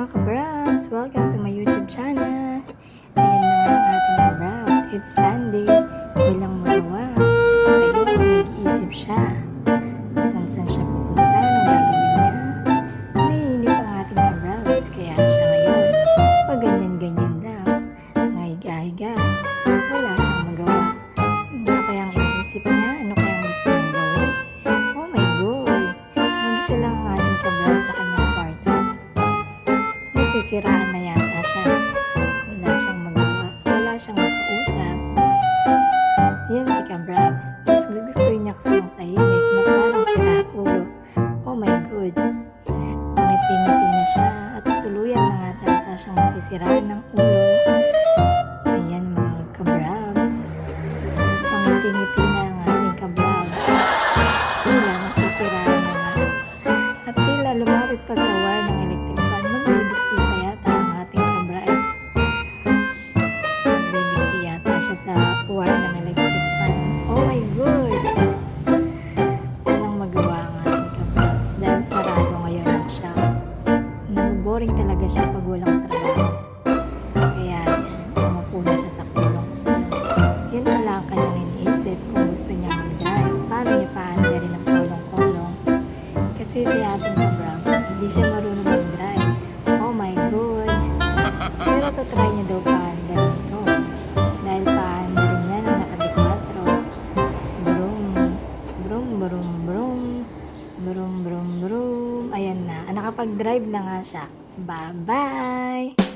ka-Browns! Welcome to my YouTube channel! Ayan na nga ang ating ka-Browns. It's Sunday. Walang magawa. Tayo, nag-iisip siya. Saan siya pupunta? Anong gagawin niya? Naiinip ang ating ka-Browns. Kaya siya ngayon, pag ganyan-ganyan lang, mahiga-higa. Wala siyang magawa. Ano kayang iniisip niya? Ano kayang gusto niyang gawin? Oh my God! Mag-isa lang ang ating ka-Browns sa kanyang kwarto. Nasisiraan na yata siya. Wala siyang magawa. Wala siyang makausap. Yan si ka-Browns. Mas gugustuhin niya kasi yung tahimik na parang sira-ulo. Oh my God! Ngiti-ngiti na siya at tuluyan na nga tata siyang masisiraan ng ulo. Ayan mga ka-Browns. Ngiti-ngiti na ang ating ka-Browns. Tila masisiraan na nga. At tila lumapit pa sa wire ng electric fan. Magdidikti pa yata ang ating ka-Browns. Magdidikti yata siya sa wire ng electric fan. Oh my God! Walang magawa ang ating ka-Browns dahil sarado ngayon lang siya. Naboboring talaga siya pag walang trabaho. Kaya yan, umupo na siya sa kulong-kulong. Yan pala ang kanyang iniisip kung gusto niya mag-drive. Paano niya paandarin ang kulong-kulong? Kasi si ating ka-Browns, hindi siya marunong mag-drive. Oh my God! Pero tatry niya daw paandarin ito. Dahil paandarin niya ng naka-4. Brum, brum, brum, brum. Brum, brum, brum. Ayan na. Nakapag-drive na nga siya. Bye-bye!